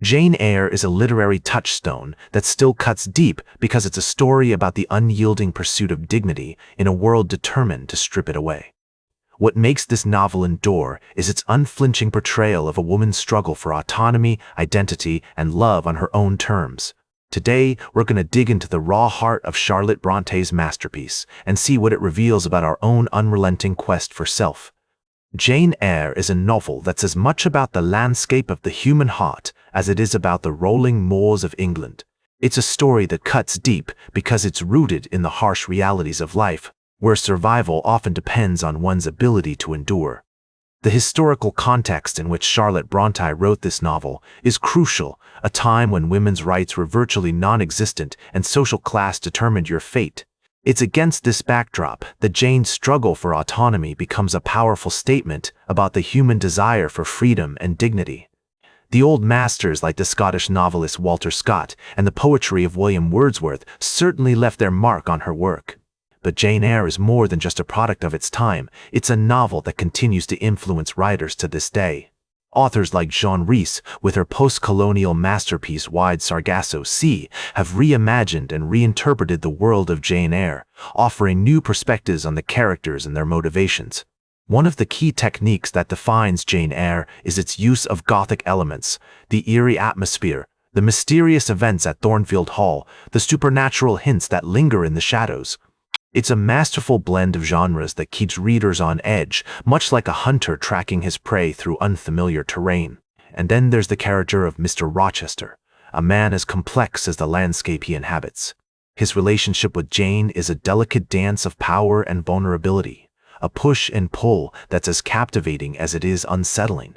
Jane Eyre is a literary touchstone that still cuts deep because it's a story about the unyielding pursuit of dignity in a world determined to strip it away. What makes this novel endure is its unflinching portrayal of a woman's struggle for autonomy, identity, and love on her own terms. Today, we're going to dig into the raw heart of Charlotte Bronte's masterpiece and see what it reveals about our own unrelenting quest for self. Jane Eyre is a novel that's as much about the landscape of the human heart as it is about the rolling moors of England. It's a story that cuts deep because it's rooted in the harsh realities of life, where survival often depends on one's ability to endure. The historical context in which Charlotte Brontë wrote this novel is crucial, a time when women's rights were virtually non-existent and social class determined your fate. It's against this backdrop that Jane's struggle for autonomy becomes a powerful statement about the human desire for freedom and dignity. The old masters like the Scottish novelist Walter Scott and the poetry of William Wordsworth certainly left their mark on her work. But Jane Eyre is more than just a product of its time. It's a novel that continues to influence writers to this day. Authors like Jane Eyre, with her post-colonial masterpiece Wide Sargasso Sea, have reimagined and reinterpreted the world of Jane Eyre, offering new perspectives on the characters and their motivations. One of the key techniques that defines Jane Eyre is its use of Gothic elements, the eerie atmosphere, the mysterious events at Thornfield Hall, the supernatural hints that linger in the shadows. It's a masterful blend of genres that keeps readers on edge, much like a hunter tracking his prey through unfamiliar terrain. And then there's the character of Mr. Rochester, a man as complex as the landscape he inhabits. His relationship with Jane is a delicate dance of power and vulnerability, a push and pull that's as captivating as it is unsettling.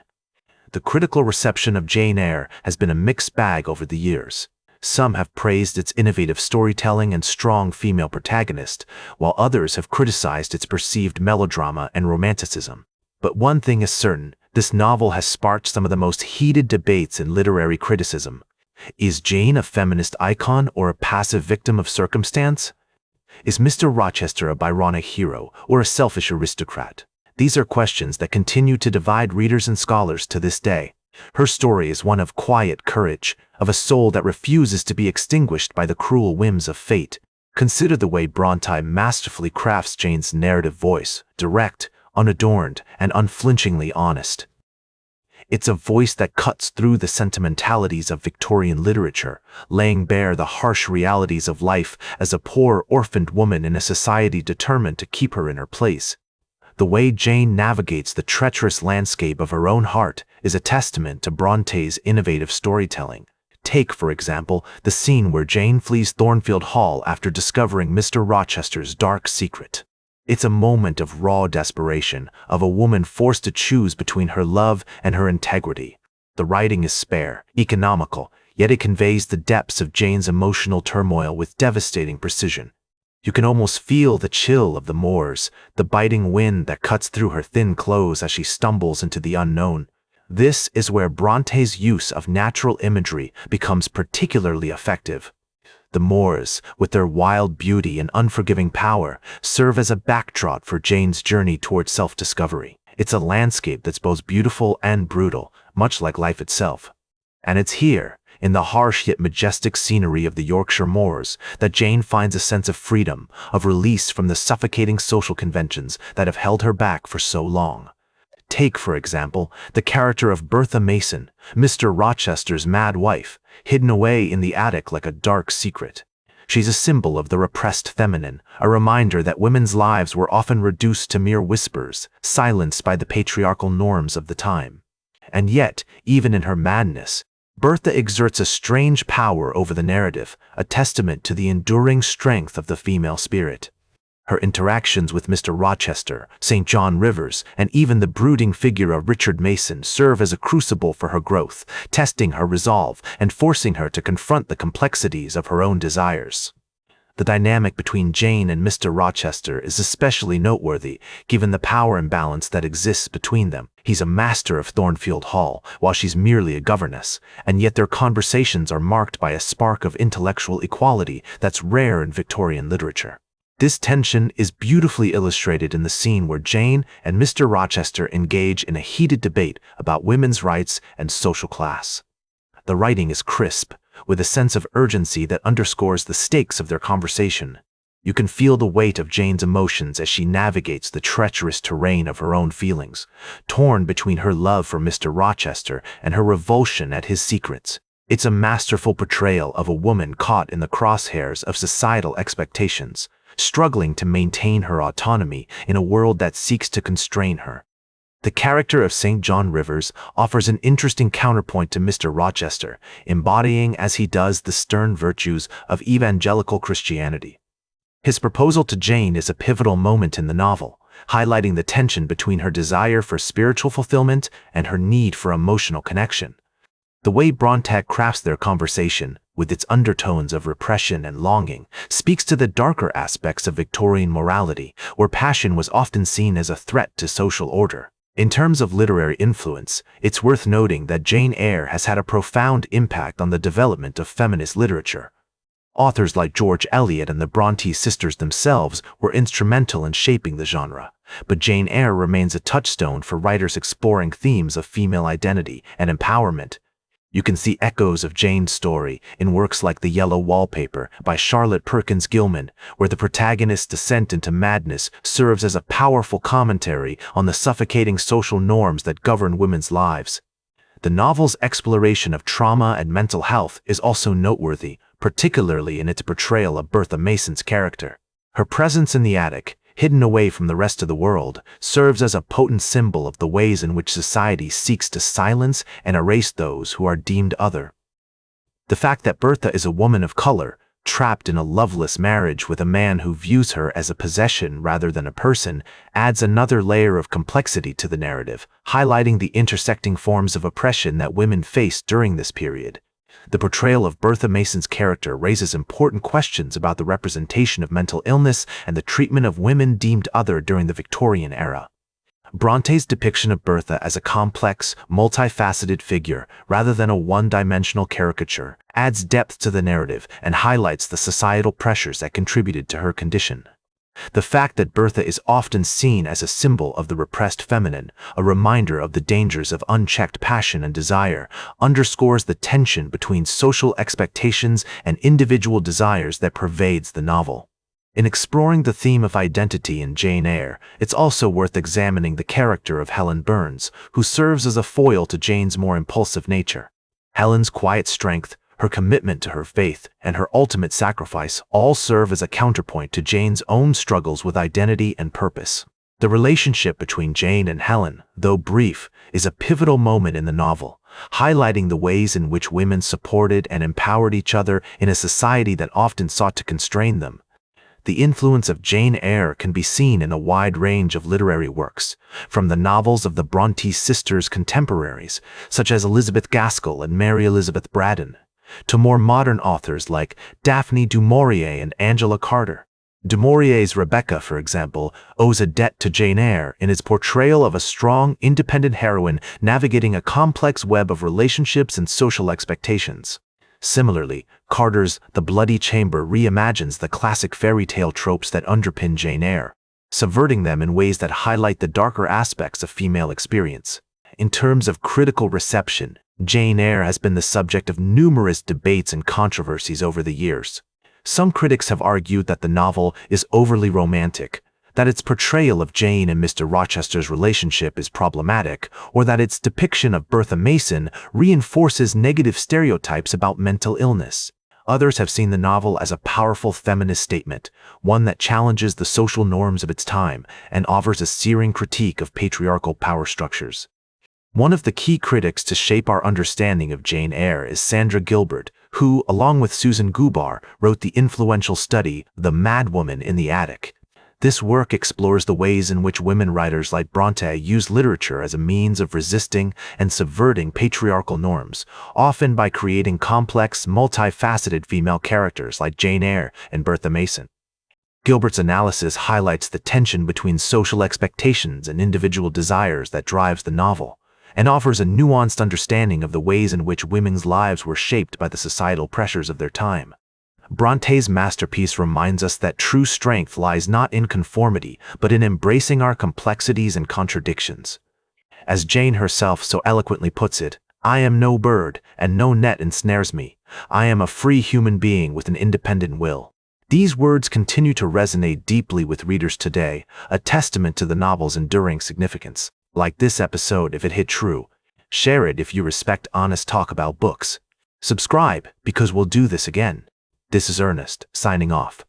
The critical reception of Jane Eyre has been a mixed bag over the years. Some have praised its innovative storytelling and strong female protagonist, while others have criticized its perceived melodrama and romanticism. But one thing is certain, this novel has sparked some of the most heated debates in literary criticism. Is Jane a feminist icon or a passive victim of circumstance? Is Mr. Rochester a Byronic hero or a selfish aristocrat? These are questions that continue to divide readers and scholars to this day. Her story is one of quiet courage, of a soul that refuses to be extinguished by the cruel whims of fate. Consider the way Brontë masterfully crafts Jane's narrative voice, direct, unadorned, and unflinchingly honest. It's a voice that cuts through the sentimentalities of Victorian literature, laying bare the harsh realities of life as a poor, orphaned woman in a society determined to keep her in her place. The way Jane navigates the treacherous landscape of her own heart is a testament to Bronte's innovative storytelling. Take, for example, the scene where Jane flees Thornfield Hall after discovering Mr. Rochester's dark secret. It's a moment of raw desperation, of a woman forced to choose between her love and her integrity. The writing is spare, economical, yet it conveys the depths of Jane's emotional turmoil with devastating precision. You can almost feel the chill of the moors, the biting wind that cuts through her thin clothes as she stumbles into the unknown. This is where Bronte's use of natural imagery becomes particularly effective. The moors, with their wild beauty and unforgiving power, serve as a backdrop for Jane's journey toward self-discovery. It's a landscape that's both beautiful and brutal, much like life itself. And it's here, in the harsh yet majestic scenery of the Yorkshire moors, that Jane finds a sense of freedom, of release from the suffocating social conventions that have held her back for so long. Take, for example, the character of Bertha Mason, Mr. Rochester's mad wife, hidden away in the attic like a dark secret. She's a symbol of the repressed feminine, a reminder that women's lives were often reduced to mere whispers, silenced by the patriarchal norms of the time. And yet, even in her madness, Bertha exerts a strange power over the narrative, a testament to the enduring strength of the female spirit. Her interactions with Mr. Rochester, St. John Rivers, and even the brooding figure of Richard Mason serve as a crucible for her growth, testing her resolve and forcing her to confront the complexities of her own desires. The dynamic between Jane and Mr. Rochester is especially noteworthy, given the power imbalance that exists between them. He's a master of Thornfield Hall, while she's merely a governess, and yet their conversations are marked by a spark of intellectual equality that's rare in Victorian literature. This tension is beautifully illustrated in the scene where Jane and Mr. Rochester engage in a heated debate about women's rights and social class. The writing is crisp, with a sense of urgency that underscores the stakes of their conversation. You can feel the weight of Jane's emotions as she navigates the treacherous terrain of her own feelings, torn between her love for Mr. Rochester and her revulsion at his secrets. It's a masterful portrayal of a woman caught in the crosshairs of societal expectations, struggling to maintain her autonomy in a world that seeks to constrain her. The character of St. John Rivers offers an interesting counterpoint to Mr. Rochester, embodying as he does the stern virtues of evangelical Christianity. His proposal to Jane is a pivotal moment in the novel, highlighting the tension between her desire for spiritual fulfillment and her need for emotional connection. The way Brontë crafts their conversation, with its undertones of repression and longing, speaks to the darker aspects of Victorian morality, where passion was often seen as a threat to social order. In terms of literary influence, it's worth noting that Jane Eyre has had a profound impact on the development of feminist literature. Authors like George Eliot and the Brontë sisters themselves were instrumental in shaping the genre, but Jane Eyre remains a touchstone for writers exploring themes of female identity and empowerment. You can see echoes of Jane's story in works like The Yellow Wallpaper by Charlotte Perkins Gilman, where the protagonist's descent into madness serves as a powerful commentary on the suffocating social norms that govern women's lives. The novel's exploration of trauma and mental health is also noteworthy, particularly in its portrayal of Bertha Mason's character. Her presence in the attic, hidden away from the rest of the world, serves as a potent symbol of the ways in which society seeks to silence and erase those who are deemed other. The fact that Bertha is a woman of color, trapped in a loveless marriage with a man who views her as a possession rather than a person, adds another layer of complexity to the narrative, highlighting the intersecting forms of oppression that women faced during this period. The portrayal of Bertha Mason's character raises important questions about the representation of mental illness and the treatment of women deemed other during the Victorian era. Bronte's depiction of Bertha as a complex, multifaceted figure, rather than a one-dimensional caricature, adds depth to the narrative and highlights the societal pressures that contributed to her condition. The fact that Bertha is often seen as a symbol of the repressed feminine, a reminder of the dangers of unchecked passion and desire, underscores the tension between social expectations and individual desires that pervades the novel. In exploring the theme of identity in Jane Eyre, it's also worth examining the character of Helen Burns, who serves as a foil to Jane's more impulsive nature. Helen's quiet strength, her commitment to her faith, and her ultimate sacrifice all serve as a counterpoint to Jane's own struggles with identity and purpose. The relationship between Jane and Helen, though brief, is a pivotal moment in the novel, highlighting the ways in which women supported and empowered each other in a society that often sought to constrain them. The influence of Jane Eyre can be seen in a wide range of literary works, from the novels of the Brontë sisters' contemporaries, such as Elizabeth Gaskell and Mary Elizabeth Braddon, to more modern authors like Daphne du Maurier and Angela Carter. Du Maurier's Rebecca, for example, owes a debt to Jane Eyre in its portrayal of a strong, independent heroine navigating a complex web of relationships and social expectations. Similarly, Carter's The Bloody Chamber reimagines the classic fairy tale tropes that underpin Jane Eyre, subverting them in ways that highlight the darker aspects of female experience. In terms of critical reception, Jane Eyre has been the subject of numerous debates and controversies over the years. Some critics have argued that the novel is overly romantic, that its portrayal of Jane and Mr. Rochester's relationship is problematic, or that its depiction of Bertha Mason reinforces negative stereotypes about mental illness. Others have seen the novel as a powerful feminist statement, one that challenges the social norms of its time and offers a searing critique of patriarchal power structures. One of the key critics to shape our understanding of Jane Eyre is Sandra Gilbert, who, along with Susan Gubar, wrote the influential study The Madwoman in the Attic. This work explores the ways in which women writers like Brontë use literature as a means of resisting and subverting patriarchal norms, often by creating complex, multifaceted female characters like Jane Eyre and Bertha Mason. Gilbert's analysis highlights the tension between social expectations and individual desires that drives the novel, and offers a nuanced understanding of the ways in which women's lives were shaped by the societal pressures of their time. Bronte's masterpiece reminds us that true strength lies not in conformity, but in embracing our complexities and contradictions. As Jane herself so eloquently puts it, I am no bird, and no net ensnares me. I am a free human being with an independent will. These words continue to resonate deeply with readers today, a testament to the novel's enduring significance. Like this episode if it hit true. Share it if you respect honest talk about books. Subscribe, because we'll do this again. This is Ernest, signing off.